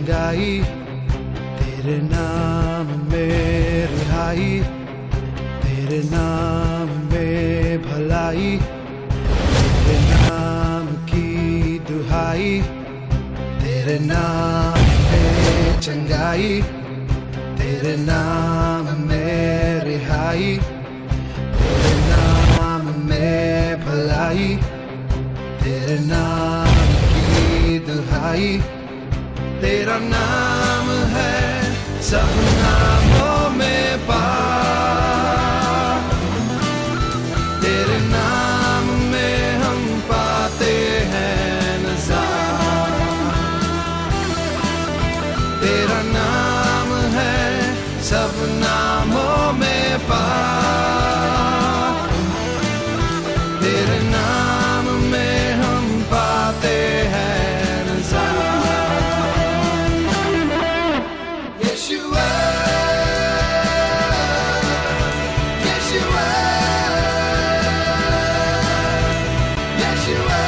चंगाई, तेरे नाम में रिहाई, तेरे नाम में भलाई, तेरे नाम की दुहाई, तेरे नाम में चंगाई, तेरे नाम में रिहाई, तेरे नाम में भलाई, तेरे नाम की दुहाई। तेरा नाम है सब नामों में पार, तेरे नाम में हम पाते हैं नज़ार। तेरा नाम है सब नामों में पार, तेरे नाम में हम पाते हैं नज़ार। Yeshua, Yeshua, Yeshua।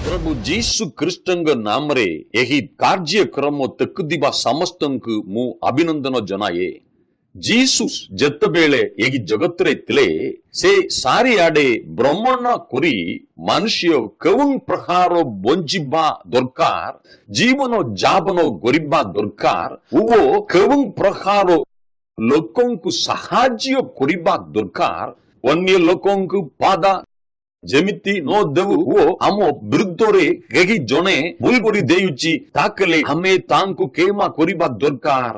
प्रभु जीसु ଖ୍ରୀଷ୍ଟଙ୍କ ନାମରେ ଏହି କାର୍ଯ୍ୟକ୍ରମ ଦେଖୁଥିବା ସମସ୍ତଙ୍କୁ ମୁଁ ଅଭିନନ୍ଦନ ଜଣାଏ। ଯୀଶୁ ଯେତେବେଳେ ଏହି ଜଗତରେ ଥିଲେ ସେ ଚାରିଆଡେ ଭ୍ରମଣ କରି ମନୁଷ୍ୟ କେଉଁ ପ୍ରକାର ବଞ୍ଚିବା ଦରକାର, ଜୀବନ ଯାପନ କରିବା ଦରକାର ଓ କେଉଁ ପ୍ରକାର ଲୋକଙ୍କୁ ସାହାଯ୍ୟ କରିବା ଦରକାର, ଅନ୍ୟ ଲୋକଙ୍କୁ ବାଧା ଯେମିତି ନ ଦେବୁ ଓ ଆମ ବିରୁଦ୍ଧରେ କେହି ଜଣେ ଭୁଲ କରି ଦେଉଛି ତାହେଲେ ଆମେ ତାଙ୍କୁ କ୍ଷମା କରିବା ଦରକାର।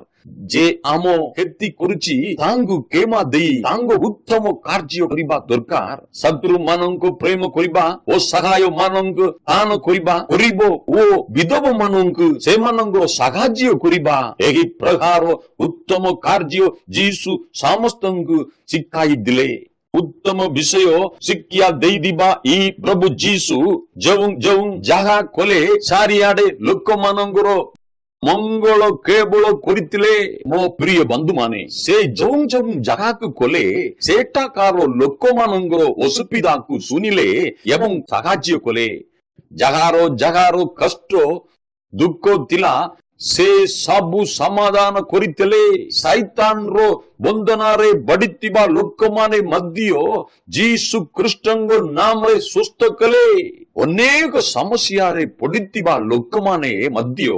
ଯେ ଆମ କ୍ଷତି କରୁଛି ତାଙ୍କୁ କ୍ଷମା ଦେଇ ତାଙ୍କ ଉତ୍ତମ କାର୍ଯ୍ୟ କରିବା ଦରକାର। ଶତ୍ରୁ ମାନଙ୍କୁ ପ୍ରେମ କରିବା ଓ ସହାୟ ମାନଙ୍କୁ ଦାନ କରିବା ଓ ବିଧବା ମାନଙ୍କୁ ସେମାନଙ୍କର ସାହାଯ୍ୟ କରିବା, ଏହି ପ୍ରକାର ଉତ୍ତମ କାର୍ଯ୍ୟ ଯୀଶୁ ସମସ୍ତଙ୍କୁ ଶିଖାଇଥିଲେ। ଉତ୍ତମ ବିଷୟ ଶିକ୍ଷା ଦେଇଥିବା ଏହି ପ୍ରଭୁ ଯୀଶୁ ଯେଉଁ ଯାହା କଲେ ଚାରିଆଡେ ଲୋକମାନଙ୍କର ମଙ୍ଗଳ କେବଳ କରିଥିଲେ। ମୋ ପ୍ରିୟ ବନ୍ଧୁମାନେ, ସେ ଯେଉଁ ଜାଗାକୁ କଲେ ସେଠାକାର ଲୋକମାନଙ୍କର ଅସୁବିଧାକୁ ଶୁଣିଲେ ଏବଂ ସାହାଯ୍ୟ କଲେ। ଯାହାର କଷ୍ଟ ଦୁଃଖ ଥିଲା ସେ ସବୁ ସମାଧାନ କରିଥିଲେ। ଶୈତାନର ବନ୍ଧନରେ ବଢିଥିବା ଲୋକମାନେ ମଧ୍ୟ ଯୀଶୁ ଖ୍ରୀଷ୍ଟଙ୍କ ନାମରେ ସୁସ୍ଥ କଲେ। ଅନେକ ସମସ୍ୟାରେ ପଡିଥିବା ଲୋକମାନେ ମଧ୍ୟ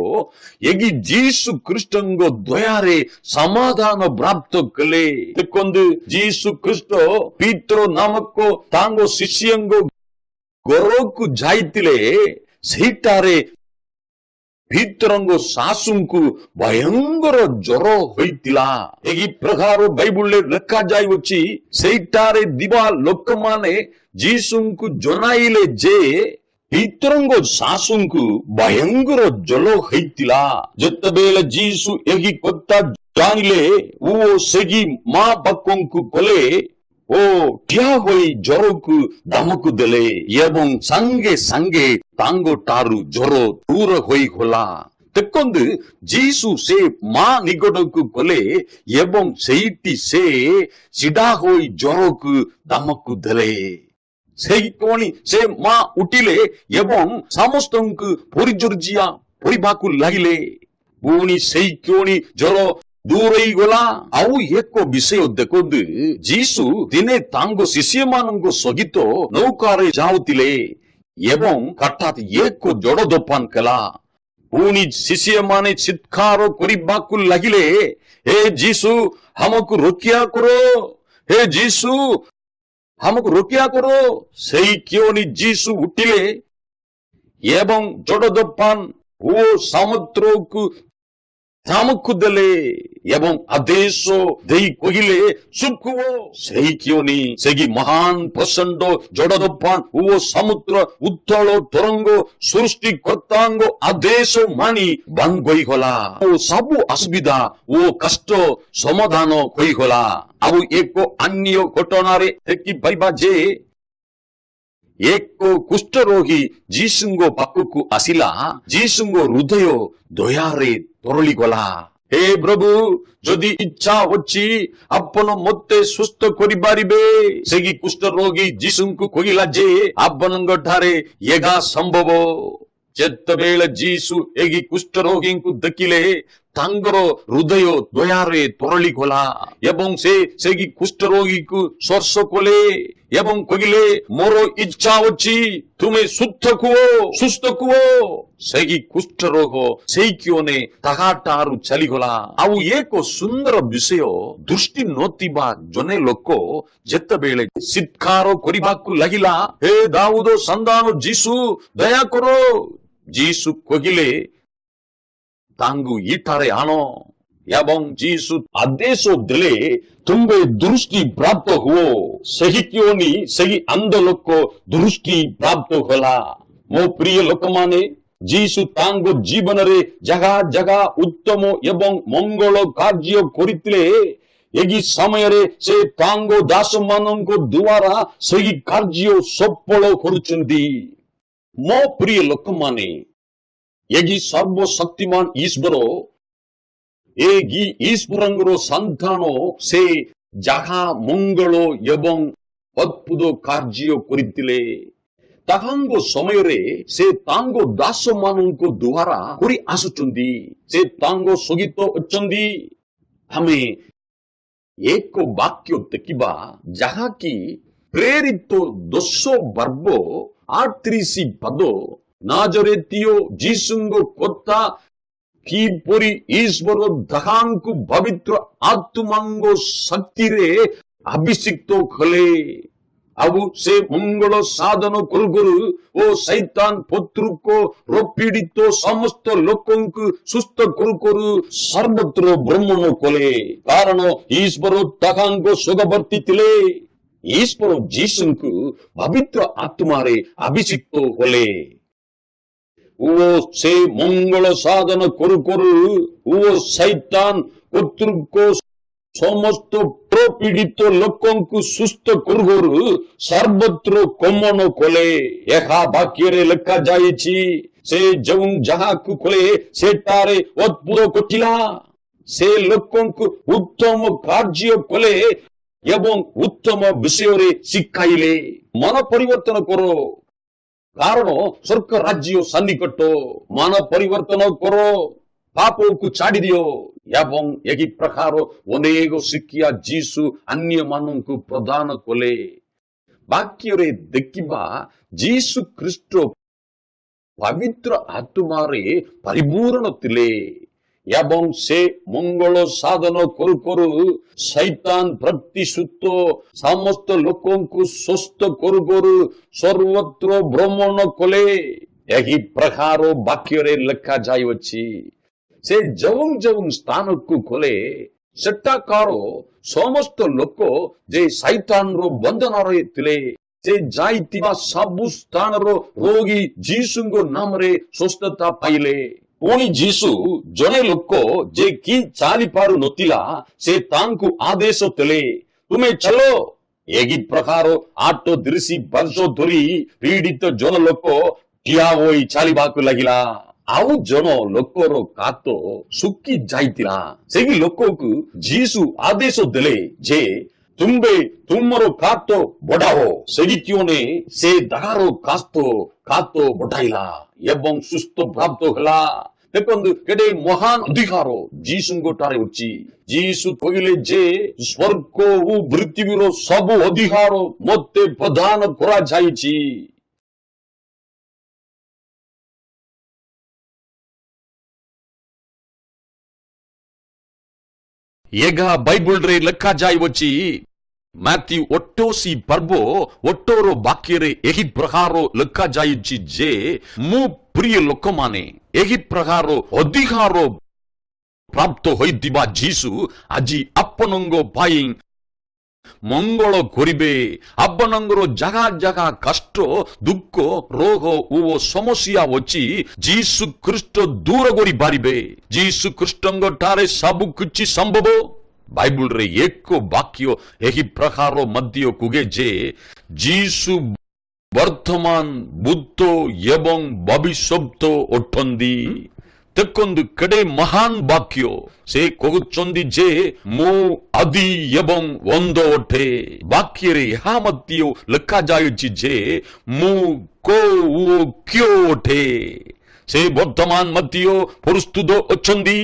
ଏହି ଯୀଶୁ ଖ୍ରୀଷ୍ଟଙ୍କ ଦୟାରେ ସମାଧାନ ପ୍ରାପ୍ତ କଲେ। ଦେଖନ୍ତୁ, ଯୀଶୁ ଖ୍ରୀଷ୍ଟ ପିତର ନାମକ ତାଙ୍କ ଶିଷ୍ୟଙ୍କ ଘରକୁ ଯାଇଥିଲେ। ସେଠାରେ ପିତରଙ୍କ ଶାଶୁଙ୍କୁ ଭୟଙ୍କର ଜ୍ୱର ହୋଇଥିଲା। ଏହି ପ୍ରକାର ବାଇବଲରେ ଲେଖାଯାଇଅଛି। ସେଇଠାରେ ଥିବା ଲୋକମାନେ ଯୀଶୁଙ୍କୁ ଜଣାଇଲେ ଯେ ପିତରଙ୍କ ଶାଶୁଙ୍କୁ ଭୟଙ୍କର ଜ୍ୱର ହୋଇଥିଲା। ଯେତେବେଳେ ଯୀଶୁ ଏହି କଥା ଜାଣିଲେ ଓ ସେହି ମା ପାଖକୁ ଗଲେ ଓ ଠିଆ ହୋଇ ଜ୍ୱରକୁ ଧମକ ଦେଲେ ଏବଂ ସାଙ୍ଗେ ସାଙ୍ଗେ ତାଙ୍କ ଠାରୁ ଜ୍ୱର ଦୂର ହୋଇଗଲା। ଦେଖନ୍ତୁ, ଯୀଶୁ ସେ ମା ନିକଟକୁ ଗଲେ ଏବଂ ସେଇଠି ସେ ଛିଡ଼ା ହୋଇ ଜ୍ୱରକୁ ଧମକ ଦେଲେ। ସେହି କ୍ଷଣି ସେ ମା ଉଠିଲେ ଏବଂ ସମସ୍ତଙ୍କୁ ପରିଚର୍ଯ୍ୟା କରିବାକୁ ଲାଗିଲେ। ପୁଣି ସେହି କ୍ଷଣି ଜ୍ୱର ଦୂର ହେଇଗଲା। ଆଉ ଏକ ବିଷୟ ଦେଖନ୍ତୁ, ଯୀଶୁ ଦିନେ ତାଙ୍କ ଶିଷ୍ୟମାନଙ୍କ ସହିତ ନୌକାରେ ଯାଉଥିଲେ ଏବଂ ହଠାତ୍ ଏକ ଜଳ ତୋଫାନ କଲା। ପୁଣି ଶିଷ୍ୟମାନେ ଚିତ୍କାର କରିବାକୁ ଲାଗିଲେ, ହେ ଯୀଶୁ ଆମକୁ ରକ୍ଷା କର, ହେ ଯୀଶୁ ଆମକୁ ରକ୍ଷା କର। ସେହି କ୍ଷଣି ଯୀଶୁ ଉଠିଲେ ଏବଂ ଜଳ ତୋଫାନ ଓ ସମୁଦ୍ରକୁ ଧମକ ଦେଲେ ଏବଂ ଆଦେଶ ଦେଇ କହିଲେ, ଚୁପ୍ ହୁଅ। ସେହି କ୍ଷଣି ସେହି ମହାନ ପ୍ରଚଣ୍ଡ ଜଳ ତୋଫାନ ଓ ସମୁଦ୍ର ଉତ୍ତାଳ ତରଙ୍ଗ ସୃଷ୍ଟିକର୍ତ୍ତାଙ୍କ ଆଦେଶ ମାନି ବନ୍ଦ ହୋଇଗଲା ଓ ସବୁ ଅସୁବିଧା ଓ କଷ୍ଟ ସମାଧାନ ହୋଇଗଲା। ଆଉ ଏକ ଅନ୍ୟ ଘଟଣାରେ ଦେଖିପାରିବା ଯେ ଏକ କୁଷ୍ଠରୋଗୀ ଯୀଶୁଙ୍କ ପାଖକୁ ଆସିଲା। ଯୀଶୁଙ୍କ ହୃଦୟ ଦୟାରେ ତରଳିଗଲା। हे प्रभु जदि इच्छा होची आपण मते सुस्थ करि पारिबे। सेगी कुष्ठ रोगी जीसु को कहिला जे आपनंग ठारे एगा संभव। ଯେତେବେଳେ ଯୀଶୁ ଏହି କୁଷ୍ଠରୋଗୀଙ୍କୁ ଦେଖିଲେ ତାଙ୍କର ହୃଦୟ ଦୟାରେ ତରଳି ଗଲା ଏବଂ ସେ ସେହି କୁଷ୍ଠରୋଗୀକୁ ସ୍ପର୍ଶ କଲେ ଏବଂ କହିଲେ ମୋର ଇଚ୍ଛା ଅଛି ତୁମେ ସୁସ୍ଥ କୁହ। ସେହି କୁଷ୍ଠରୋଗ ସେଇ କ୍ଷଣେ ତାହାଠାରୁ ଚାଲିଗଲା। ଆଉ ଏକ ସୁନ୍ଦର ବିଷୟ, ଦୃଷ୍ଟି ନଥିବା ଜଣେ ଲୋକ ଯେତେବେଳେ ଚିତ୍କାର କରିବାକୁ ଲାଗିଲା, ହେ ଦାଉଦ ସନ୍ତାନ ଯୀଶୁ ଦୟା କର, ଯୀଶୁ କହିଲେ ତାଙ୍କୁ ଏଠାରେ ଆଣ ଏବଂ ଯୀଶୁ ଆଦେଶ ଦେଲେ ତୁମେ ଦୃଷ୍ଟି ପ୍ରାପ୍ତ ହୁଅ। ସେହି କ୍ଷଣି ସେହି ଅନ୍ଧ ଲୋକ ଦୃଷ୍ଟି ପ୍ରାପ୍ତ ହେଲା। ମୋ ପ୍ରିୟ ଲୋକମାନେ, ଯୀଶୁ ତାଙ୍କ ଜୀବନରେ ଜାଗା ଜାଗା ଉତ୍ତମ ଏବଂ ମଙ୍ଗଳ କାର୍ଯ୍ୟ କରିଥିଲେ। ଏହି ସମୟରେ ସେ ତାଙ୍କ ଦାସମାନଙ୍କ ଦ୍ୱାରା ସେହି କାର୍ଯ୍ୟ ସଫଳ କରୁଛନ୍ତି। ମୋ ପ୍ରିୟ ଲୋକମାନେ, ଏହି ସର୍ବଶକ୍ତିମାନ ଈଶ୍ୱର, ଏହି ଈଶ୍ୱରଙ୍କର ସନ୍ତାନ, ସେ ଯାହା ମଙ୍ଗଳ ଏବଂ ଅଦ୍ଭୁତ କାର୍ଯ୍ୟ କରିଥିଲେ ତାହାଙ୍କ ସମୟରେ ସେ ତାଙ୍କ ଦାସମାନଙ୍କ ଦ୍ୱାରା କରି ଆସୁଛନ୍ତି। ସେ ତାଙ୍କ ସହିତ ଅଛନ୍ତି। ଆମେ ଏକ ବାକ୍ୟ ଦେଖିବା ଯାହାକି ପ୍ରେରିତ 10:38 ନାଜରେତୀୟ ଯୀଶୁଙ୍କ କଥା କିପରି ଈଶ୍ୱର ତାହାଙ୍କୁ ପବିତ୍ର ଆତ୍ମାଙ୍କ ଶକ୍ତିରେ ଅଭିଷିକ୍ତ କଲେ ଆଉ ସେ ମଙ୍ଗଳ ସାଧନ କରୁ କରୁ ଓ ଶୈତାନ ପତ୍ରକ ପୀଡ଼ିତ ସମସ୍ତ ଲୋକଙ୍କୁ ସୁସ୍ଥ କରୁ କରୁ ସର୍ବତ୍ର ଭ୍ରମଣ କଲେ। କାରଣ ଈଶ୍ୱର ତାହାଙ୍କ ସହବର୍ତ୍ତୀ ଥିଲେ। ଈଶ୍ୱର ଯୀଶୁଙ୍କୁ ପବିତ୍ର ଆତ୍ମାରେ ଅଭିଷିକ୍ତ କଲେ ଓ ସେ ମଙ୍ଗଳ ସାଧନ କରୁ କରୁ ଓ ଶୈତାନ ପତ୍ରକ ସମସ୍ତ ପ୍ରପୀଡ଼ିତ ଲୋକଙ୍କୁ ସୁସ୍ଥ କରୁ କରୁ ସର୍ବତ୍ର ଗମନ କଲେ। ଏହା ବାକ୍ୟରେ ଲେଖାଯାଇଛି, ସେ ଯେଉଁ ଯାହାକୁ କଲେ ସେଠାରେ ଅଦ୍ଭୁତ ଘଟିଲା। ସେ ଲୋକଙ୍କୁ ଉତ୍ତମ କାର୍ଯ୍ୟ କଲେ ଏବଂ ଉତ୍ତମ ବିଷୟରେ ଶିଖାଇଲେ। ମନ ପରିବର୍ତ୍ତନ କର, କାରଣ ସ୍ୱର୍ଗ ରାଜ୍ୟ ସନ୍ନିକଟ। ମନ ପରିବର୍ତ୍ତନ କର, ପାପକୁ ଛାଡ଼ି ଦିଅ ଏବଂ ଏହି ପ୍ରକାର ଅନେକ ଶିକ୍ଷା ଯୀଶୁ ଅନ୍ୟମାନଙ୍କୁ ପ୍ରଦାନ କଲେ। ବାକ୍ୟରେ ଦେଖିବା, ଯୀଶୁ ଖ୍ରୀଷ୍ଟ ପବିତ୍ର ଆତ୍ମାରେ ପରିପୂର୍ଣ୍ଣ ଥିଲେ ଏବଂ ସେ ମଙ୍ଗଳ ସାଧନ କରୁ କରୁ ଶୈତାନ ପ୍ରତିଶୁତ ସମସ୍ତ ଲୋକଙ୍କୁ ସୁସ୍ଥ କରୁ କରୁ ସର୍ବତ୍ର ଭ୍ରମଣ କଲେ। ଏହି ପ୍ରକାର ବାକ୍ୟରେ ଲେଖାଯାଇଅଛି, ସେ ଯେଉଁ ଯେଉଁ ସ୍ଥାନକୁ ଗଲେ ସେଠାକାର ସମସ୍ତ ଲୋକ ଯେ ଶୈତାନର ବନ୍ଧନରେ ଥିଲେ, ସେ ଯାଇଥିବା ସବୁ ସ୍ଥାନର ରୋଗୀ ଯୀଶୁଙ୍କ ନାମରେ ସୁସ୍ଥତା ପାଇଲେ। ପୁଣି ଯୀଶୁ ଜଣେ ଲୋକ ଯେ କି ଚାଲି ପାରୁନଥିଲା, ସେ ତାଙ୍କୁ ଆଦେଶ ଦେଲେ, ତୁମେ ଚାଲ। ଏହି ପ୍ରକାର 38 ବର୍ଷ ଧରି ପୀଡ଼ିତ ଜଣ ଲୋକ ଠିଆ ହୋଇ ଚାଲିବାକୁ ଲାଗିଲା। ଆଉ ଜଣ ଲୋକର କାତ ଶୁଖି ଯାଇଥିଲା। ସେହି ଲୋକକୁ ଯୀଶୁ ଆଦେଶ ଦେଲେ ଯେ ତୁମେ ତୁମର କାତ ବଢାଅ। ସେହି କ୍ଷଣେ ସେ ତାହାର କାତ ବଢାଇଲା ଏବଂ ସୁସ୍ଥ ପ୍ରାପ୍ତ ହେଲା। ଦେଖନ୍ତୁ, କେତେ ମହାନ ଅଧିକାର ଯୀଶୁଙ୍କଠାରେ ଅଛି। ଯୀଶୁ କହିଲେ ଯେ ସ୍ୱର୍ଗ ଓ ପୃଥିବୀର ସବୁ ଅଧିକାର ମୋତେ ପ୍ରଦାନ କରାଯାଇଛି। ଏହା ବାଇବଲରେ ଲେଖାଯାଇଅଛି। ମାଥ୍ୟୁ 28:18 ବାକ୍ୟରେ ଏହି ପ୍ରକାର ଲେଖାଯାଇଛି ଯେ, ମୁଁ ପ୍ରିୟ ଲୋକମାନେ, ଏହି ପ୍ରକାର ଅଧିକାର ପ୍ରାପ୍ତ ହୋଇଥିବା ଯୀଶୁ ଆଜି ଆପଣଙ୍କ ପାଇଁ ମଙ୍ଗଳ କରିବେ। ଆପଣଙ୍କର ଯାହା ଯାହା କଷ୍ଟ, ଦୁଃଖ, ରୋଗ ଓ ସମସ୍ୟା ଅଛି, ଯୀଶୁ ଖ୍ରୀଷ୍ଟ ଦୂର କରିପାରିବେ। ଯୀଶୁ ଖ୍ରୀଷ୍ଟଙ୍କ ଠାରେ ସବୁ କିଛି ସମ୍ଭବ। ବାଇବଲରେ ଏକ ବାକ୍ୟ ଏହି ପ୍ରକାର ମଧ୍ୟ କୁହେ ଯେ ଯୀଶୁ ବର୍ତ୍ତମାନ, ଭୂତ ଏବଂ ଭବିଷ୍ୟତ ଅଟନ୍ତି। ଦେଖନ୍ତୁ, କେଡ଼େ ମହାନ ବାକ୍ୟ। ସେ କହୁଛନ୍ତି ଯେ ମୁଁ ଆଦି ଏବଂ ଅନ୍ଧ ଅଟେ। ବାକ୍ୟରେ ଏହା ମଧ୍ୟ ଲେଖାଯାଇଛି ଯେ ମୁଁ କୋ ଓ କ୍ୟୋ ଅଟେ। ସେ ବର୍ତ୍ତମାନ ମଧ୍ୟ ପ୍ରସ୍ତୁତ ଅଛନ୍ତି।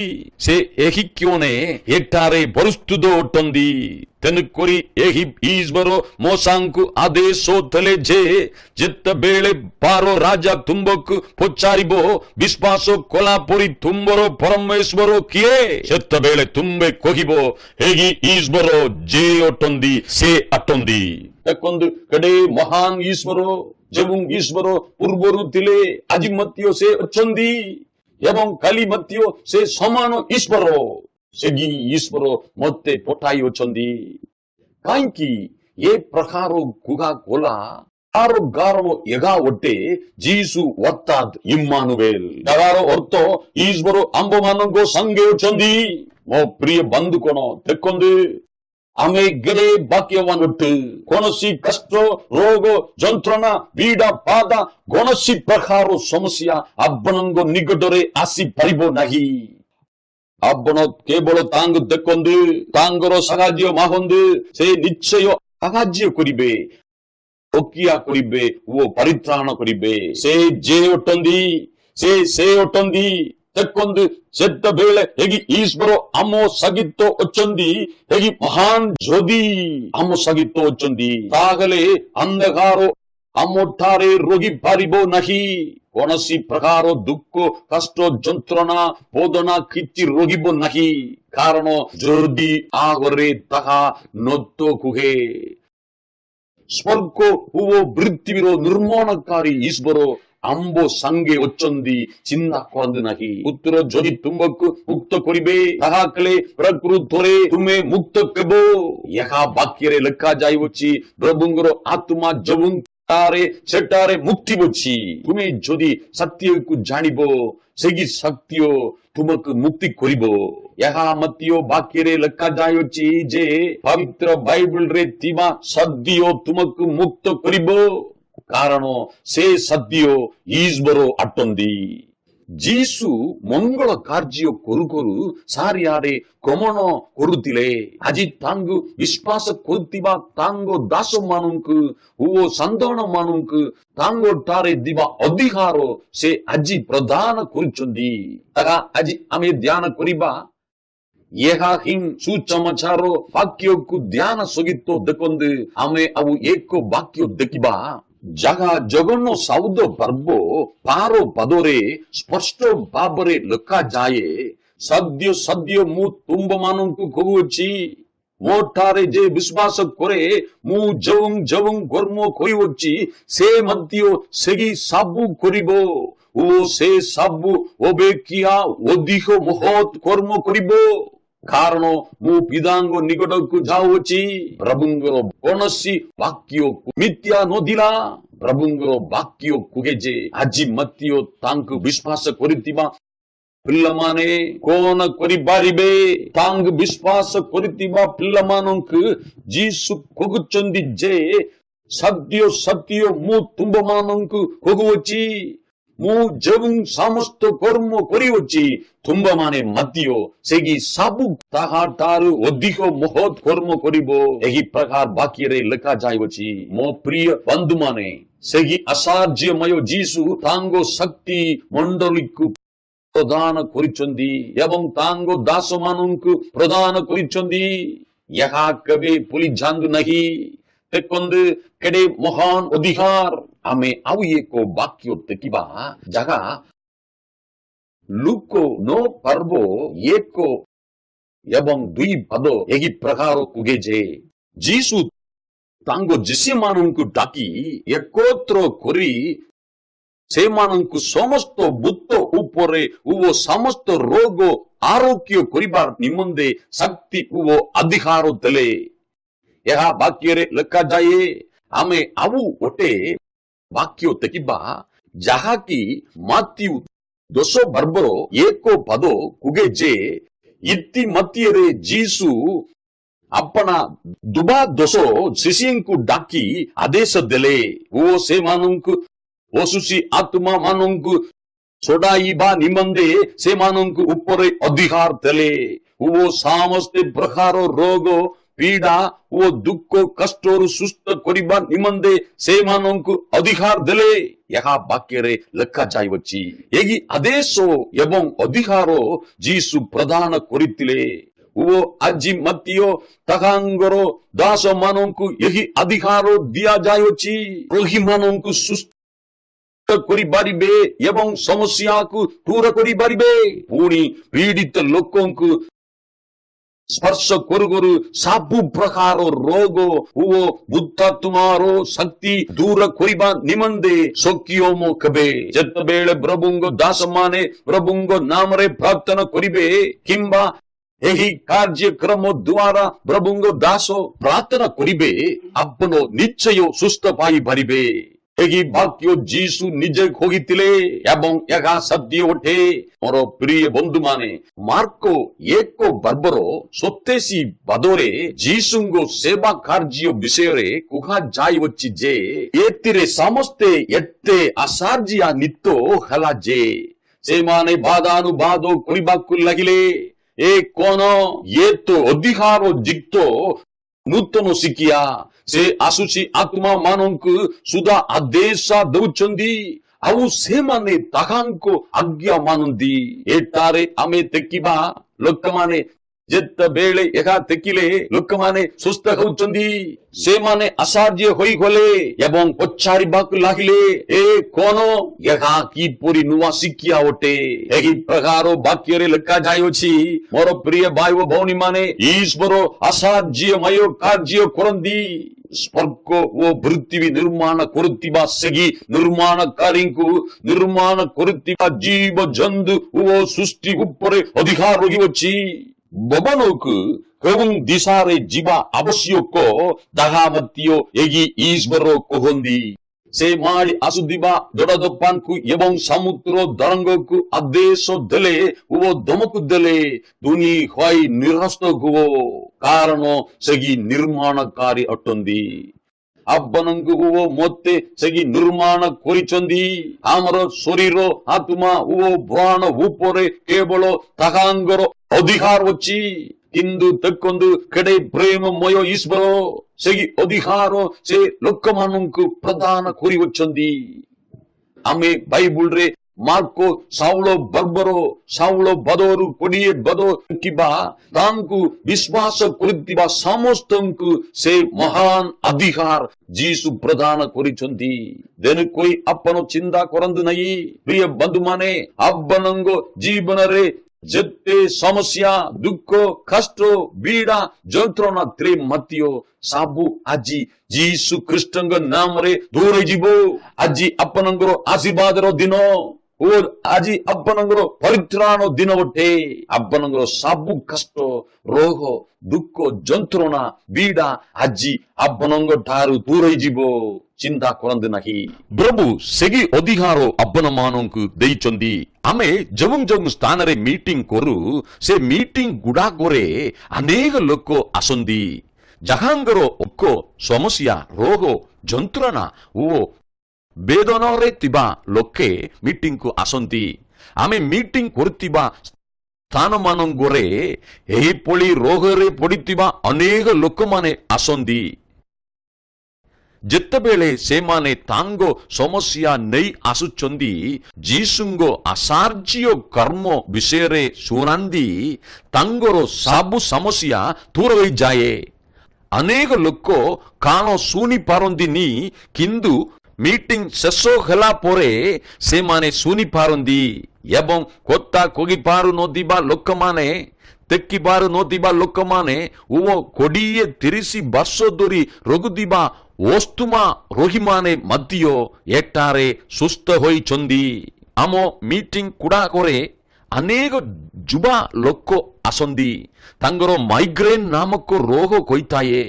ସେ ଏହି କ୍ୟୋନେ ଏଠାରେ ପ୍ରସ୍ତୁତ ଅଟନ୍ତି। ତେଣୁକରି ଏହି ଈଶ୍ୱର ମୋଶାଙ୍କୁ ଆଦେଶ ଦେଲେ ଯେ ଯେତେବେଳେ ପାର ରାଜା ତୁମ୍ଭକୁ ପଚାରିବ ବିଶ୍ୱାସ କଲା ପରି ତୁମ୍ଭର ପରମେଶ୍ୱର କିଏ, ସେତେବେଳେ ତୁମ୍ଭେ କହିବ ଏହି ଈଶ୍ୱର ଯେ ଅଟନ୍ତି ସେ ଅଟନ୍ତି। ଦେଖନ୍ତୁ କେଡ଼େ ମହାନ ଈଶ୍ୱର, ଯେଉଁ ଈଶ୍ୱର ପୂର୍ବରୁ ଥିଲେ ଆଜି ମଧ୍ୟ ସେ ଅଛନ୍ତି ଏବଂ କାଲି ମଧ୍ୟ ସେ ସମାନ ଈଶ୍ୱର। ସେହି ଈଶ୍ୱର ମୋତେ ପଠାଇଅଛନ୍ତି। କାହିଁକି ଏ ପ୍ରକାର କୁହାଗଲା? ତାର କାରଣ ଏହା ଅଟେ, ଯୀଶୁ ଅର୍ଥାତ୍ ଇମ୍ମାନୁଏଲ। ଯାହାର ଅର୍ଥ ଈଶ୍ୱର ଆମ୍ଭମାନଙ୍କ ସାଙ୍ଗେ ଅଛନ୍ତି। ମୋ ପ୍ରିୟ ବନ୍ଧୁଗଣ, ଦେଖନ୍ତୁ ଆମେ କେଡ଼େ ଭାଗ୍ୟବାନ ଅଟୁ। କୌଣସି କଷ୍ଟ, ରୋଗ, ଯନ୍ତ୍ରଣା, ପୀଡ଼ା, ବାଧା, କୌଣସି ପ୍ରକାର ସମସ୍ୟା ଆପଣଙ୍କ ନିକଟରେ ଆସିପାରିବ ନାହିଁ। ଆପଣ କେବଳ ତାଙ୍କୁ ଦେଖନ୍ତୁ, ତାଙ୍କର ସାହାଯ୍ୟ ମାଗନ୍ତୁ, ସେ ନିଶ୍ଚୟ ସାହାଯ୍ୟ କରିବେ, ରକ୍ଷା କରିବେ ଓ ପରିତ୍ରାଣ କରିବେ। ସେ ଯେ ଅଟନ୍ତି, ସେ ଅଟନ୍ତି। ଦେଖନ୍ତୁ ସେତେବେଳେ ଏହି ଈଶ୍ୱର ଆମ ସହିତ ଅଛନ୍ତି, ଏହି ମହାନ ଯଦି ଆମ ସହିତ ଅଛନ୍ତି, ତାହେଲେ ଅନ୍ଧକାର ଆମଠାରେ ରହିପାରିବ ନାହିଁ। କୌଣସି ପ୍ରକାର ଦୁଃଖ, କଷ୍ଟ, ଯନ୍ତ୍ରଣା, ବେଦନା କିଛି ରହିବ ନାହିଁ। କାରଣ ଯଦି ଆଗରେ ତାହା ନତ କୁହେ, ସ୍ୱର୍ଗ ଓ ପୃଥିବୀର ନିର୍ମାଣକାରୀ ଈଶ୍ୱର ଆମ୍ଭ ସାଙ୍ଗେ ଅଛନ୍ତି, ଚିନ୍ତା କରନ୍ତୁ ନାହିଁ। ପୁତ୍ର ଯଦି ତୁମକୁ ମୁକ୍ତ କରିବେ, ତାହା କଲେ ପ୍ରକୃତରେ ତୁମେ ମୁକ୍ତ ହେବ। ଏହା ବାକ୍ୟରେ ଲେଖାଯାଇଅଛି, ପ୍ରଭୁଙ୍କର ଆତ୍ମା ଯେଉଁ ସେଠାରେ ମୁକ୍ତି ଅଛି। ତୁମେ ଯଦି ସତ୍ୟକୁ ଜାଣିବ, ସେହି ସତ୍ୟ ତୁମକୁ ମୁକ୍ତି କରିବ। ଏହା ମଧ୍ୟ ବାକ୍ୟରେ ଲେଖାଯାଇଅଛି ଯେ ପବିତ୍ର ବାଇବଲରେ ଥିବା ସତ୍ୟ ତୁମକୁ ମୁକ୍ତ କରିବ, କାରଣ ସେ ସତ୍ୟ ଈଶ୍ୱର ଅଟନ୍ତି। ଯୀଶୁ ମଙ୍ଗଳ କାର୍ଯ୍ୟ କରୁ କରୁ ଚାରିଆଡେ ଗମନ କରୁଥିଲେ। ଆଜି ତାଙ୍କୁ ବିଶ୍ୱାସ କରୁଥିବା ତାଙ୍କ ଦାସମାନଙ୍କୁ ଓ ସନ୍ତାନ ମାନଙ୍କୁ ତାଙ୍କଠାରେ ଥିବା ଅଧିକାର ସେ ଆଜି ପ୍ରଦାନ କରୁଛନ୍ତି। ତାହା ଆଜି ଆମେ ଧ୍ୟାନ କରିବା। ଏହା ହିଁ ସୁସମାଚାର ବାକ୍ୟକୁ ଧ୍ୟାନ ସହିତ ଦେଖନ୍ତୁ। ଆମେ ଆଉ ଏକ ବାକ୍ୟ ଦେଖିବା, ଯାହା ଜଗନ୍ନ ସାଉଦ ପର୍ବ 12 ପଦରେ ସ୍ପଷ୍ଟ ଭାବରେ ଲେଖାଯାଏ, ସତ୍ୟ ସତ୍ୟ ମୁଁ ତୁମ୍ଭମାନଙ୍କୁ କହୁଅଛି, ମୋଠାରେ ଯେ ବିଶ୍ୱାସ କରେ, ମୁଁ ଯେଉଁ କର୍ମ କରୁଅଛି ସେ ମଧ୍ୟ ସେହି ସବୁ କରିବ ଓ ସେ ସବୁ ଅପେକ୍ଷା ଅଧିକ ମହତ୍ କର୍ମ କରିବ। କାରଣ ମୁଁ ପିତାଙ୍କ ନିକଟକୁ ଯାଉଅଛି। ପ୍ରଭୁଙ୍କର କୌଣସି ବାକ୍ୟ ମିଥ୍ୟା ନଥିଲା। ପ୍ରଭୁଙ୍କର ବାକ୍ୟ କୁହେ ଯେ ଆଜି ମଧ୍ୟ ତାଙ୍କୁ ବିଶ୍ୱାସ କରିଥିବା ପିଲାମାନେ କଣ କରିପାରିବେ? ତାଙ୍କୁ ବିଶ୍ୱାସ କରିଥିବା ପିଲାମାନଙ୍କୁ ଯୀଶୁ କହୁଛନ୍ତି ଯେ ସତ୍ୟ ସତ୍ୟ ମୁଁ ତୁମ୍ଭମାନଙ୍କୁ କହୁଅଛି, ମୁଁ ଯେଉଁ ସମସ୍ତ କର୍ମ କରିଅଛି ତୁମ୍ଭମାନେ ମଧ୍ୟ ସେହି ସବୁ ତାହାଠାରୁ ଅଧିକ ମହତ୍ କର୍ମ କରିବ। ଏହି ପ୍ରକାର ବାକ୍ୟରେ ଲେଖାଯାଇଅଛି। ମୋ ପ୍ରିୟ ବନ୍ଧୁମାନେ, ସେହି ଆଶ୍ଚର୍ଯ୍ୟମୟ ଯୀଶୁ ତାଙ୍କ ଶକ୍ତି ମଣ୍ଡଳୀକୁ ପ୍ରଦାନ କରିଛନ୍ତି ଏବଂ ତାଙ୍କ ଦାସ ମାନଙ୍କୁ ପ୍ରଦାନ କରିଛନ୍ତି। ଏହା କେବେ ଭୁଲି ଯାଆନ୍ତୁ ନାହିଁ। ଦେଖନ୍ତୁ କେଡ଼େ ମହାନ ଅଧିକାର। ଆମେ ଆଉ ଏକ ବାକ୍ୟ ଦେଖିବା, ଯାହା ଲୁକ 9 ପର୍ବ 1 ଏବଂ 2 ପଦ ଏହି ପ୍ରକାର କୁହେ ଯେ ଯୀଶୁ ତାଙ୍କ ଶିଷ୍ୟମାନଙ୍କୁ ଡାକି ଏକତ୍ର କରି ସେମାନଙ୍କୁ ସମସ୍ତ ଭୂତ ଉପରେ ଓ ସମସ୍ତ ରୋଗ ଆରୋଗ୍ୟ କରିବା ନିମନ୍ତେ ଶକ୍ତି ଓ ଅଧିକାର ଦେଲେ। ଏହା ବାକ୍ୟରେ ଲେଖାଯାଏ। ଆମେ ଆଉ ଗୋଟେ ବାକ୍ୟ ଦେଖିବା, ଯାହାକି ମାତ୍ୟୁ 10 ପର୍ବର 1 ପଦ କୁହେ ଯେ ଇତିମଧ୍ୟରେ ଯୀଶୁ ଆପଣା 12 ଶିଷ୍ୟଙ୍କୁ ଡାକି ଆଦେଶ ଦେଲେ ଓ ସେମାନଙ୍କୁ ଅଶୁଚି ଆତ୍ମା ମାନଙ୍କୁ ଛଡ଼ାଇବା ନିମନ୍ତେ ସେମାନଙ୍କୁ ଉପରେ ଅଧିକାର ଦେଲେ ଓ ସମସ୍ତ ପ୍ରକାର ରୋଗ, ପୀଡ଼ା ଓ ଦୁଃଖ କଷ୍ଟରୁ ସୁସ୍ଥ କରିବା ନିମନ୍ତେ ସେମାନଙ୍କୁ ଅଧିକାର ଦେଲେ। ଏହା ବାକ୍ୟରେ ଲେଖାଯାଇଅଛି। ଏହି ଆଦେଶ ଏବଂ ଅଧିକାର ଯୀଶୁ ପ୍ରଦାନ କରିଥିଲେ ଓ ଆଜି ମଧ୍ୟ ତାହାଙ୍କର ଦାସମାନଙ୍କୁ ଏହି ଅଧିକାର ଦିଆଯାଇଅଛି। ରୋଗୀମାନଙ୍କୁ ସୁସ୍ଥ କରିପାରିବେ ଏବଂ ସମସ୍ୟାକୁ ଦୂର କରିପାରିବେ। ପୁଣି ପୀଡ଼ିତ ଲୋକଙ୍କୁ ସ୍ପର୍ଶ କରୁ କରୁ ସବୁ ପ୍ରକାର ରୋଗ ଓ ବୁଦ୍ଧାତ୍ମାର ଶକ୍ତି ଦୂର କରିବା ନିମନ୍ତେ ସକ୍ଷମ ହେବେ। ଯେତେବେଳେ ପ୍ରଭୁଙ୍କ ଦାସମାନେ ପ୍ରଭୁଙ୍କ ନାମରେ ପ୍ରାର୍ଥନା କରିବେ କିମ୍ବା ଏହି କାର୍ଯ୍ୟକ୍ରମ ଦ୍ୱାରା ପ୍ରଭୁଙ୍କ ଦାସ ପ୍ରାର୍ଥନା କରିବେ, ଆପଣ ନିଶ୍ଚୟ ସୁସ୍ଥ ପାଇପାରିବେ। ଏହି ବାକ୍ୟ ଯୀଶୁ ନିଜେ କହିଥିଲେ ଏବଂ ଏହା ସତ୍ୟ ଅଟେ। ମୋର ପ୍ରିୟ ବନ୍ଧୁମାନେ, ମାର୍କ 1:27 ଯୀଶୁଙ୍କ ସେବା କାର୍ଯ୍ୟ ବିଷୟରେ କୁହାଯାଇଅଛି ଯେ ଏଥିରେ ସମସ୍ତେ ଏତେ ଆଶ୍ଚର୍ଯ୍ୟାନ୍ୱିତ ହେଲା ଯେ ସେମାନେ ବାଦାନୁବାଦ କରିବାକୁ ଲାଗିଲେ, ଏ କଣ? ଏ ତ ଅଧିକାର ଯୁକ୍ତ ନୂତନ ଶିକ୍ଷା। ସେ ଆସୁଛି ଆତ୍ମା ମାନଙ୍କୁ ସୁଦ୍ଧା ଆଦେଶ ଦଉଛନ୍ତି ଆଉ ସେମାନେ ତାହାଙ୍କ ଆଜ୍ଞା ମାନନ୍ତି। ଏଠାରେ ଆମେ ଦେଖିବା ଲୋକମାନେ ଯେତେବେଳେ ଏହା ଦେଖିଲେ ଲୋକମାନେ ସୁସ୍ଥ ହେଉଛନ୍ତି, ସେମାନେ ଆଶ୍ଚର୍ଯ୍ୟ ହୋଇଗଲେ ଏବଂ ପଚାରିବାକୁ ଲାଗିଲେ, ଏ କଣ? ଏହା କିପରି ନୂଆ ଶିକ୍ଷା ଅଟେ? ଏହି ପ୍ରକାର ବାକ୍ୟରେ ଲେଖାଯାଇଅଛି, ମୋର ପ୍ରିୟ ଭାଇ ଓ ଭଉଣୀ ମାନେ, ଈଶ୍ୱର ଆଶ୍ଚର୍ଯ୍ୟମୟ କାର୍ଯ୍ୟ କରନ୍ତି। ସ୍ୱର୍ଗ ଓ ପୃଥିବୀ ନିର୍ମାଣ କରୁଥିବା ସେହି ନିର୍ମାଣକାରୀଙ୍କୁ ନିର୍ମାଣ କରୁଥିବା ଜୀବ ଜନ୍ତୁ ଓ ସୃଷ୍ଟି ଉପରେ ଅଧିକାର ରହିଅଛି। ଭବନକୁ କେଉଁ ଦିଶାରେ ଯିବା ଆବଶ୍ୟକ ତାହା ମଧ୍ୟ ଏହି ଈଶ୍ୱର କହନ୍ତି। ସେ ମାଡ଼ି ଆସୁଥିବା ଜଡ଼ତୋଫାନକୁ ଏବଂ ସମୁଦ୍ର ତରଙ୍ଗକୁ ଆଦେଶ ଦେଲେ ଓ ଧମକ ଦେଲେ, ତୁନି ହୋଇ ନିରସ୍ତ ହୁଅ, କାରଣ ସେହି ନିର୍ମାଣକାରୀ ଅଟନ୍ତି। ଆପଣଙ୍କୁ ଓ ମୋତେ ସେହି ନିର୍ମାଣ କରିଛନ୍ତି। ଆମର ଶରୀର, ଆତ୍ମା ଓ ପ୍ରାଣ ଉପରେ କେବଳ ତାହାଙ୍କର ଅଧିକାର ଅଛି। କିନ୍ତୁ ଦେଖନ୍ତୁ, କେଡ଼େ ପ୍ରେମମୟ ଈଶ୍ୱର, ସେହି ଅଧିକାର ସେ ଲୋକମାନଙ୍କୁ ପ୍ରଦାନ କରିଅଛନ୍ତି। ଆମେ ବାଇବଲରେ ମାର୍କ 16 ପଦରୁ 20 ପଦ ଦେଖିବା, ତାଙ୍କୁ ବିଶ୍ୱାସ କରୁଥିବା ସମସ୍ତଙ୍କୁ ସେ ମହାନ ଅଧିକାର ଯୀଶୁ ପ୍ରଦାନ କରିଛନ୍ତି। ତେଣୁକରି ଆପଣ ଚିନ୍ତା କରନ୍ତୁ ନାହିଁ ପ୍ରିୟ ବନ୍ଧୁମାନେ, ଆପଣଙ୍କ ଜୀବନରେ ଯେତେ ସମସ୍ୟା, ଦୁଃଖ, କଷ୍ଟ, ପୀଡ଼ା, ଯନ୍ତ୍ରଣା ଥିଲେ ମଧ୍ୟ ସବୁ ଆଜି ଯୀଶୁ ଖ୍ରୀଷ୍ଟଙ୍କ ନାମରେ ଦୂରେଇଯିବ। ଆଜି ଆପଣଙ୍କର ଆଶୀର୍ବାଦର ଦିନ ଓ ଆଜି ଆପଣଙ୍କର ପରିତ୍ରାଣ ଦିନ ଅଟେ। ଆପଣଙ୍କର ସବୁ କଷ୍ଟ, ରୋଗ, ଦୁଃଖ, ଯନ୍ତ୍ରଣା, ପୀଡ଼ା ଆଜି ଆପଣଙ୍କ ଠାରୁ ଦୂରେଇଯିବ। ଚିନ୍ତା କରନ୍ତୁ ନାହିଁ, ପ୍ରଭୁ ସେହି ଅଧିକାର ଆପଣ ମାନଙ୍କୁ ଦେଇଛନ୍ତି। ଆମେ ଯେଉଁ ଯେଉଁ ସ୍ଥାନରେ ମିଟିଂ କରୁ, ସେ ମିଟିଂ ଗୁଡାକରେ ଅନେକ ଲୋକ ଆସନ୍ତି, ଯାହାଙ୍କର ସମସ୍ୟା, ରୋଗ, ଯନ୍ତ୍ରଣା ଓ ବେଦନାରେ ଥିବା ଲୋକେ ମିଟିଂକୁ ଆସନ୍ତି। ଆମେ ମିଟିଂ କରୁଥିବା ସ୍ଥାନ ମାନଙ୍କରେ ଏହିପରି ରୋଗରେ ପଡିଥିବା ଅନେକ ଲୋକମାନେ ଆସନ୍ତି। ଯେତେବେଳେ ସେମାନେ ତାଙ୍କ ସମସ୍ୟା ନେଇ ଆସୁଛନ୍ତି, ଯୀଶୁଙ୍କ ଆଶ୍ଚର୍ଯ୍ୟ କର୍ମ ବିଷୟରେ ଶୁଣାନ୍ତି, ତାଙ୍କର ସବୁ ସମସ୍ୟା ଦୂର ହୋଇଯାଏ। ଅନେକ ଲୋକ କାନ ଶୁଣି ପାରନ୍ତିନି, କିନ୍ତୁ ମିଟିଂ ଶେଷ ହେଲା ପରେ ସେମାନେ ଶୁଣିପାରନ୍ତି ଏବଂ କଥା କହିପାରୁନଥିବା ଲୋକମାନେ, ଦେଖିପାରୁନଥିବା ଲୋକମାନେ ଓ 20-30 ବର୍ଷ ଧରି ରୋଗୁଥିବା ଅସ୍ଥମା ରୋଗୀମାନେ ମଧ୍ୟ ଏଠାରେ ସୁସ୍ଥ ହୋଇଛନ୍ତି। ଆମ ମିଟିଂ ଗୁଡାକରେ ଅନେକ ଯୁବା ଲୋକ ଆସନ୍ତି। ତାଙ୍କର ମାଇଗ୍ରେନ୍ ନାମକ ରୋଗ ହୋଇଥାଏ,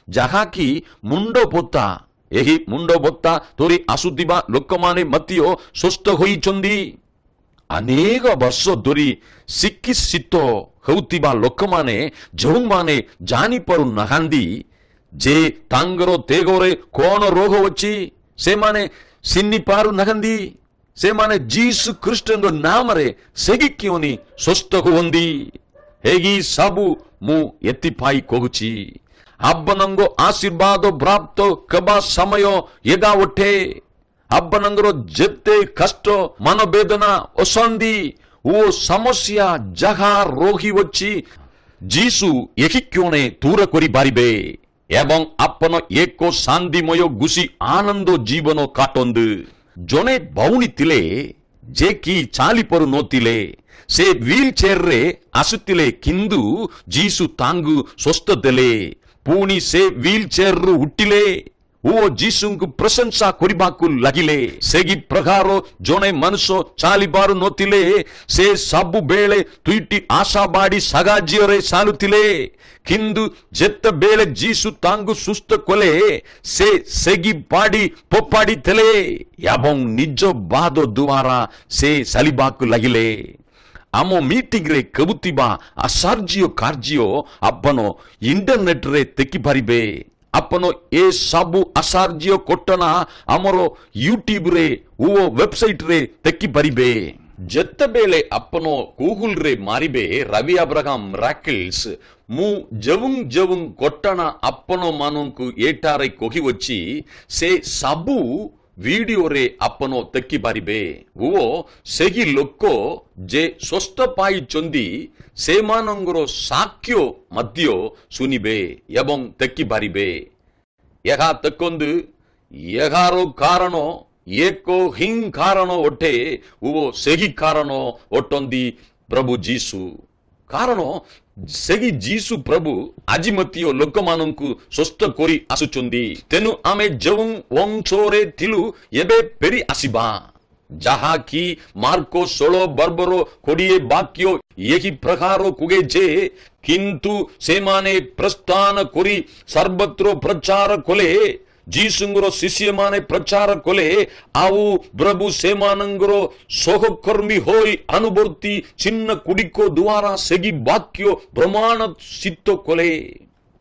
ଯାହାକି ମୁଣ୍ଡ ବଥା। ଏହି ମୁଣ୍ଡ ବଥା ଧରି ଆସୁଥିବା ଲୋକମାନେ ମଧ୍ୟ ସୁସ୍ଥ ହୋଇଛନ୍ତି। ଅନେକ ବର୍ଷ ଧରି ଚିକିତ୍ସିତ ହେଉଥିବା ଲୋକମାନେ, ଯେଉଁମାନେ ଜାଣିପାରୁନାହାନ୍ତି ଯେ ତାଙ୍କର ଦେହରେ କଣ ରୋଗ ଅଛି, ସେମାନେ ଚିହ୍ନି ପାରୁନାହାନ୍ତି, ସେମାନେ ଯୀଶୁ ଖ୍ରୀଷ୍ଟଙ୍କ ନାମରେ ସେହିକ୍ଷଣି ସୁସ୍ଥ ହୁଅନ୍ତି। ଏହି ସବୁ ମୁଁ ଏଥିପାଇଁ କହୁଛି, ଆପଣଙ୍କ ଆଶୀର୍ବାଦ ପ୍ରାପ୍ତ ହେବା ସମୟ ଏହା ଅଟେ। ଆପଣଙ୍କର ଯେତେ କଷ୍ଟ ମନବେଦନା ଅଶାନ୍ତି ଓ ସମସ୍ୟା ଯାହା ରହିଅଛି ଯୀଶୁ ଏହି କ୍ଷଣେ ଦୂର କରିପାରିବେ ଏବଂ ଆପଣ ଏକ ଶାନ୍ତିମୟ ଖୁସି ଆନନ୍ଦ ଜୀବନ କାଟନ୍ତୁ। ଜଣେ ଭଉଣୀ ଥିଲେ ଯେ କି ଚାଲି ପାରୁନଥିଲେ, ସେ ହ୍ୱିଲ ଚେୟାରରେ ଆସୁଥିଲେ, କିନ୍ତୁ ଯୀଶୁ ତାଙ୍କୁ ସୁସ୍ଥ ଦେଲେ। ପୁଣି ସେ ହ୍ୱିଲ ଚେୟାରରୁ ଉଠିଲେ ଓ ଯୀଶୁଙ୍କୁ ପ୍ରଶଂସା କରିବାକୁ ଲାଗିଲେ। ସେହି ପ୍ରକାର ଜଣେ ମନୁଷ୍ୟ ଚାଲି ପାରୁନଥିଲେ, ସେ ସବୁବେଳେ ଦୁଇଟି ଆଶାବାଦୀ ସାହାଯ୍ୟରେ ଚାଲୁଥିଲେ, କିନ୍ତୁ ଯେତେବେଳେ ଯୀଶୁ ତାଙ୍କୁ ସୁସ୍ଥ କଲେ, ସେ ସେହି ବାଡ଼ି ଫୋପାଡ଼ି ଥିଲେ ଏବଂ ନିଜ ପାଦ ଦ୍ୱାରା ସେ ଚାଲିବାକୁ ଲାଗିଲେ। ଆମ ମିଟିଂରେ କହୁଥିବା ଆଶ୍ଚର୍ଯ୍ୟ କାର୍ଯ୍ୟ ଆପଣ ଇଣ୍ଟରନେଟରେ ଦେଖିପାରିବେ। ଆପଣ ଏ ସବୁ ଆଶ୍ଚର୍ଯ୍ୟ ଘଟଣା ଆମର ୟୁଟ୍ୟୁବରେ ଓ ୱେବସାଇଟରେ ଦେଖିପାରିବେ। ଯେତେବେଳେ ଆପଣ ଗୁଗୁଲରେ ମାରିବେ ରବି ଆବ୍ରାହମ ରାକେଲ୍ସ, ମୁଁ ଯେଉଁ ଘଟଣା ଆପଣମାନଙ୍କୁ ଏଠାରେ କହୁଅଛି ସେ ସବୁ ଭିଡିଓରେ ଆପଣ ଦେଖିପାରିବେ ଓ ସେହି ଲୋକ ଯେ ସୁସ୍ଥ ପାଇଛନ୍ତି ସେମାନଙ୍କର ସାକ୍ଷ୍ୟ ମଧ୍ୟ ଶୁଣିବେ ଏବଂ ଦେଖିପାରିବେ। ଏହା ଦେଖନ୍ତୁ, ଏହାର କାରଣ ଏକ ହିଁ କାରଣ ଅଟେ ଓ ସେହି କାରଣ ଅଟନ୍ତି ପ୍ରଭୁ ଯୀଶୁ। କାରଣ ସେହି ଯୀଶୁ ପ୍ରଭୁ ଆଜି ମଧ୍ୟ ଲୋକମାନଙ୍କୁ ସୁସ୍ଥ କରି ଆସୁଛନ୍ତି। ତେଣୁ ଆମେ ଯେଉଁ ବଂଶରେ ଥିଲୁ ଏବେ ଫେରି ଆସିବା, ଯାହାକି ମାର୍କ 16:20 ବାକ୍ୟ ଏହି ପ୍ରକାର କୁହେ ଯେ, କିନ୍ତୁ ସେମାନେ ପ୍ରସ୍ଥାନ କରି ସର୍ବତ୍ର ପ୍ରଚାର କଲେ। ଯୀଶୁଙ୍କର ଶିଷ୍ୟମାନେ ପ୍ରଚାର କଲେ ଆଉ ପ୍ରଭୁ ସେମାନଙ୍କର ସହକର୍ମୀ ହୋଇ ଅନୁବର୍ତ୍ତୀ ଚିହ୍ନ ଗୁଡ଼ିକ ଦ୍ୱାରା ସେହି ବାକ୍ୟ ପ୍ରମାଣିତ କଲେ।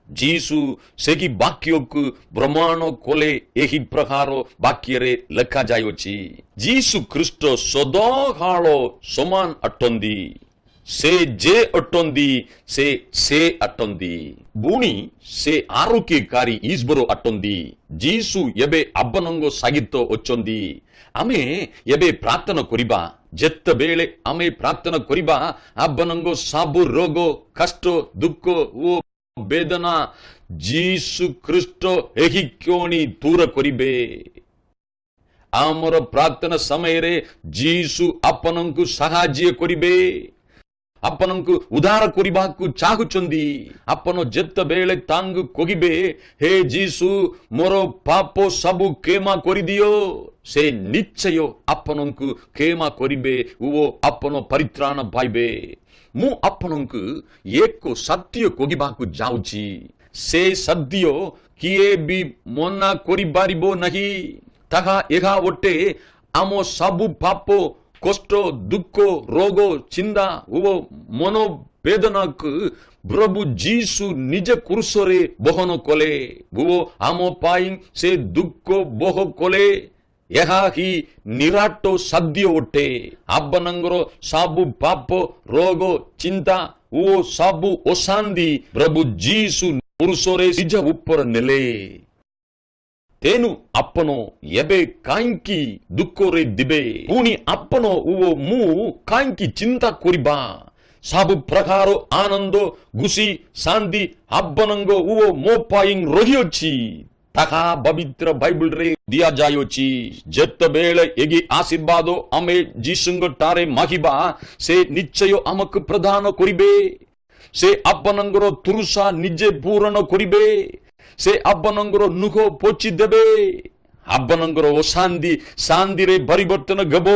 ଯୀଶୁ ସେହି ବାକ୍ୟକୁ ପ୍ରମାଣ କଲେ। ଏହି ପ୍ରକାର ବାକ୍ୟରେ ଲେଖାଯାଇଅଛି, ଯୀଶୁ ଖ୍ରୀଷ୍ଟ ସଦାକାଳ ସମାନ ଅଟନ୍ତି, ସେ ଯେ ଅଟନ୍ତି ସେ ଅଟନ୍ତି, ପୁଣି ସେ ଆରୋଗ୍ୟକାରୀ ଈଶ୍ୱର ଅଟନ୍ତି। ଯୀଶୁ ଏବେ ଆପଣଙ୍କ ସହିତ ଅଛନ୍ତି। ଆମେ ଏବେ ପ୍ରାର୍ଥନା କରିବା। ଯେତେବେଳେ ଆମେ ପ୍ରାର୍ଥନା କରିବା, ଆପଣଙ୍କ ସବୁ ରୋଗ, କଷ୍ଟ, ଦୁଃଖ ଓ ବେଦନା ଯୀଶୁ ଖ୍ରୀଷ୍ଟ ଏହି କ୍ଷଣି ଦୂର କରିବେ। ଆମର ପ୍ରାର୍ଥନା ସମୟରେ ଯୀଶୁ ଆପଣଙ୍କୁ ସାହାଯ୍ୟ କରିବେ, ଆପଣଙ୍କୁ ଉଦ୍ଧାର କରିବାକୁ ଚାହୁଁଛନ୍ତି। ଆପଣ ଯେତେବେଳେ ତାଙ୍କୁ କହିବେ, ହେ ଯୀଶୁ ମୋର ପାପ ସବୁ କ୍ଷମା କରିଦିଅ, ସେ ନିଶ୍ଚୟ ଆପଣଙ୍କୁ କ୍ଷମା କରିବେ ଓ ଆପଣ ପରିତ୍ରାଣ ପାଇବେ। ମୁଁ ଆପଣଙ୍କୁ ଏକ ସତ୍ୟ କହିବାକୁ ଯାଉଛି, ସେ ସତ୍ୟ କିଏ ବି ମନା କରିପାରିବ ନାହିଁ। ତାହା ଏହା ଅଟେ, ଆମ ସବୁ ପାପ, କଷ୍ଟ, ଦୁଃଖ, ରୋଗ, ଚିନ୍ତା ଓ ମନୋବେଦନାକୁ ପ୍ରଭୁ ଯୀଶୁ ନିଜ କ୍ରୁଶରେ ବହନ କଲେ ଓ ଆମ ପାଇଁ ସେ ଦୁଃଖ ବହ କଲେ। ଏହା ହିଁ ନିରାଟ ସତ୍ୟ ଅଟେ। ଆପଣଙ୍କର ସବୁ ପାପ, ରୋଗ, ଚିନ୍ତା ଓ ସବୁ ଅଶାନ୍ତି ପ୍ରଭୁ ଯୀଶୁ କ୍ରୁଶରେ ନିଜ ଉପରେ ନେଲେ। ତେଣୁ ଆପଣ ଏବେ କାହିଁକି ଦୁଃଖରେ ଦିବେ? ପୁଣି ଆପଣ ଓ ମୁଁ କାହିଁକି ଚିନ୍ତା କରିବା? ସବୁ ପ୍ରକାର ଆନନ୍ଦ, ଖୁସି, ଶାନ୍ତି ଆପଣଙ୍କ ଓ ମୋ ପାଇଁ ରହିଅଛି। ତାହା ପବିତ୍ର ବାଇବଲରେ ଦିଆଯାଇଅଛି। ଯେତେବେଳେ ଏହି ଆଶୀର୍ବାଦ ଆମେ ଯୀଶୁଙ୍କ ଠାରେ ମାଗିବା, ସେ ନିଶ୍ଚୟ ଆମକୁ ପ୍ରଦାନ କରିବେ। ସେ ଆପଣଙ୍କର ତୃଷା ନିଜେ ପୂରଣ କରିବେ। ସେ ଆପଣଙ୍କର ଲୁହ ପୋଛି ଦେବେ। ଆପଣଙ୍କର ଅଶାନ୍ତି ଶାନ୍ତିରେ ପରିବର୍ତ୍ତନ ହେବ।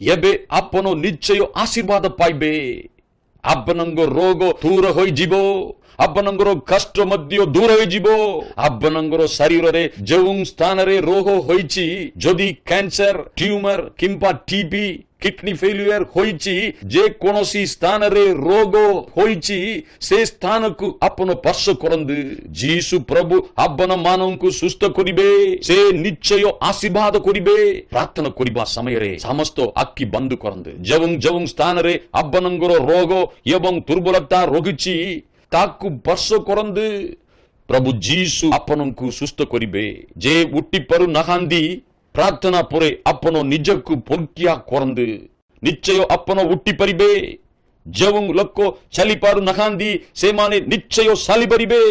ଏବେ ଆପଣ ନିଶ୍ଚୟ ଆଶୀର୍ବାଦ ପାଇବେ। ଆପଣଙ୍କ ରୋଗ ଦୂର ହୋଇଯିବ, ଆପଣଙ୍କର କଷ୍ଟ ମଧ୍ୟ ଦୂର ହୋଇଯିବ। ଆପଣଙ୍କର ଶରୀରରେ ଯେଉଁ ସ୍ଥାନରେ ରୋଗ ହୋଇଛି, ଯଦି କ୍ୟାନ୍ସର, ଟ୍ୟୁମର କିମ୍ବା ଟିବି, କିଡନୀ ଫେଲିୟର ହୋଇଛି, ଯେ କୌଣସି ସ୍ଥାନରେ ରୋଗ ହୋଇଛି, ସେ ସ୍ଥାନକୁ ଆପଣ ସ୍ପର୍ଶ କରନ୍ତୁ। ଯୀଶୁ ପ୍ରଭୁ ଆପଣ ମାନଙ୍କୁ ସୁସ୍ଥ କରିବେ। ସେ ନିଶ୍ଚୟ ଆଶୀର୍ବାଦ କରିବେ। ପ୍ରାର୍ଥନା କରିବା ସମୟରେ ସମସ୍ତ ଆଖି ବନ୍ଦ କରନ୍ତୁ। ଯେଉଁ ସ୍ଥାନରେ ଆପଣଙ୍କର ରୋଗ ଏବଂ ଦୁର୍ବଳତା ରହିଛି ତାକୁ ସ୍ପର୍ଶ କରନ୍ତୁ। ପ୍ରଭୁ ଯୀଶୁ ଆପଣଙ୍କୁ ସୁସ୍ଥ କରିବେ। ଯେ ଉଠି ପାରୁନାହାନ୍ତି, प्रार्थना पुरे अपनो निजकु पोर्किया कोरंद निश्चय अपनो उट्टी परिबे जवुं लक्को चलिपारु नखांदी सेमाने निश्चय साली परिबे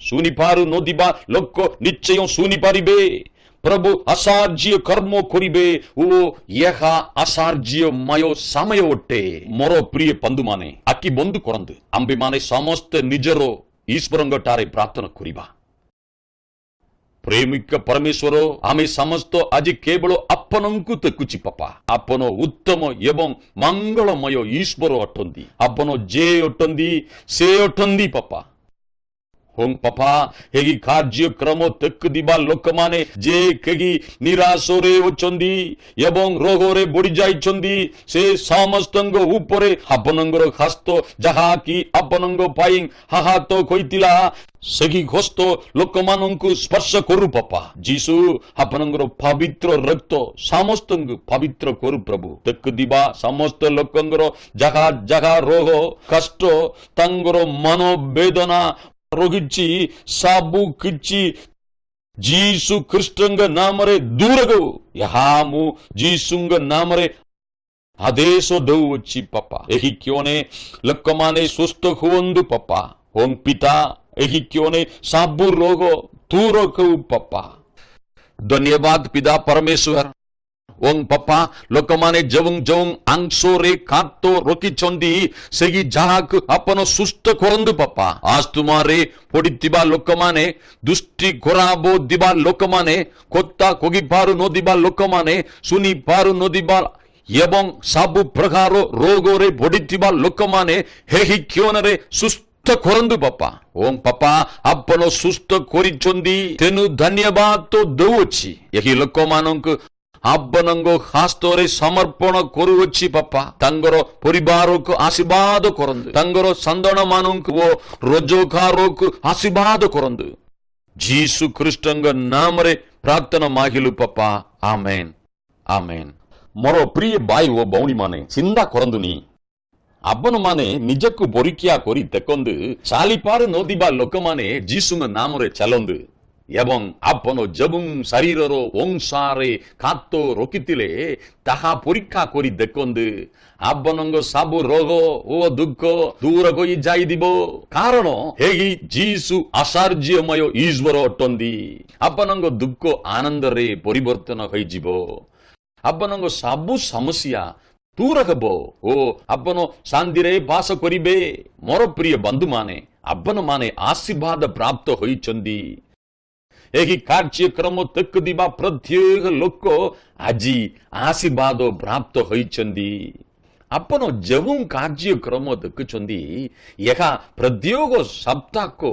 सुनिपारु नोदिबा लक्को निश्चय सुनी परिबे प्रभु असार्ज्य कर्मो करिबे ओ यहा असार्ज्य मयो समय ओट्टे मोरो प्रिय पंदु माने अक्की बंधु कोरंद अंबे माने समस्त निजरो ईश्वरंगटारे प्रार्थना करिबा प्रेमिक परमेश्वरो आमे समस्त आज केवल आपनंकु तकुची पपा आपनो उत्तम एवं मंगलमय ईश्वर अटंदी आपनो जे अटंदी से अटंदी पपा हों पपा हेगी कार्यक्रम तक दिबा लोक माने जे केगी निराशरे होचंदी एवं रोगरे बढ़ी जाइचंदी से समस्तंग ऊपरे आपनंगर हस्त जहा की आपनंग पाई हाहात कइतिला सगी हस्त लोकमानंकु स्पर्श करू पपा जीसु आपनंगर पवित्र रक्त समस्तंग पवित्र करू प्रभु तक दिबा समस्त लोकंगर जहा जहा रोग कष्ट तंगर मनोवेदना रोगिची साबु किची जीसु कृष्णंग नामरे दूरगो यहामु जीसुंग नामरे आदेशो दौची पपा एही क्योने लक्कमाने सुस्त हुवंदु पपा ओं पिता एही क्योने साबु रोगो दूरगो पपा धन्यवाद पिता परमेश्वर ओं पपा लोकमाने जवुं जवुं आंसोरे कातो रोकिचंदी सेगी जाहाक अपन सुस्त कोरंदु पपा आज तुम्हारे पडितिबा लोकमाने दुष्टि कोराबो दिबा लोकमाने कोत्ता कोगिपारु नोदिबा लोकमाने सुनी पारु नोदिबा एवं साबु प्रकारो रोगोरे पडितिबा लोकमाने हेहि क्योनरे सुस्त कोरंदु पपा ओं पपा अपन सुस्त कोरिचंदी तेनु धन्यवाद तो दउछि यही लोकमानंक आपनंगो हास्तरे समर्पण करुवछि पपा तंगर परिवार को आशीर्वाद करंदु तंगर संदन मानंक वो रोजगार को आशीर्वाद करंदु जीसु कृष्णंग नाम रे प्रार्थना मागिलु पपा आमेन आमेन मोर प्रिय भाई वो बौणी माने चिंता करंदुनी आपण माने निजकु परीक्षा करी देखंदु सालिपार नोदिबा लोक माने जीसुंग नाम रे चलंदु एवं आपन जबुं शरीररो ओंसारे खातो रोकितिले ताहा परीक्षा करी देखंदु आपनंग साबु रोग ओ दुख दूर होई जाई दिबो कारण हेगी जीसु आश्चर्यमय ईश्वर अटंदी आपनंग दुख आनंद रे परिवर्तन होई जिवो आपनंग साबु समस्या दूर हेबो ओ आपन शांति रे वास करिबे मोर प्रिय बंधु माने आपन माने आशीर्वाद प्राप्त होइचंदी एही कार्यक्रम तक दिबा प्रत्येक लोक आजी आशीर्वाद प्राप्त होइचंदी आपण जवुं कार्यक्रम देखुचंदी यहा प्रत्येक सप्ताह को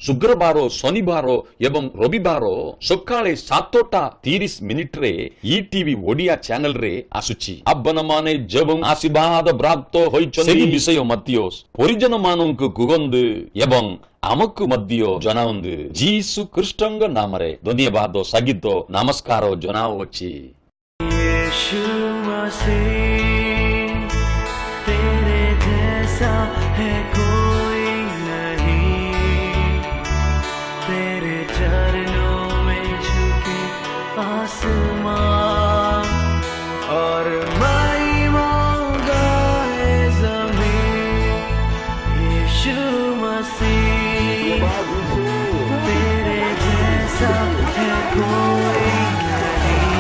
शुक्रवार शनिवार एवं रविवार सकाळे 7:30 रे ईटीवी ओडिया चैनल रे आसुची आपण माने जवुं आशीर्वाद प्राप्त होइचंदी विषय मध्य परिजन मानंकु कुगंदु एवं आमक्कु मध्य जनाउंदु जीसु कृष्णंग नामरे धन्यवाद सगित नमस्कार जनावछि यीशु मसीह तेरे जैसा है कोई नहीं तेरे चरणों में झुके आसमान और महिमा गाए ज़मीन यीशु मसीह तेरे जैसा है कोई नहीं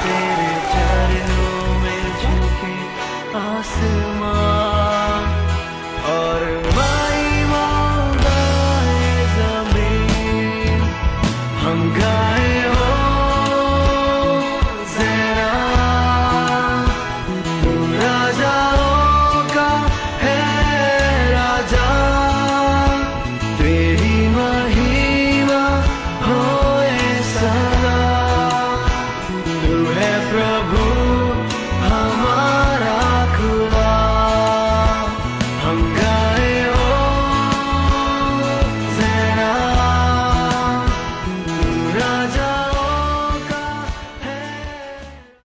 तेरे चरणों में झुके आसमान और महिमा गाए ज़मीन हम गाए हो ज़रा तू राजाओं का है राजा तेरी महिमा होए सदा तू है प्रभु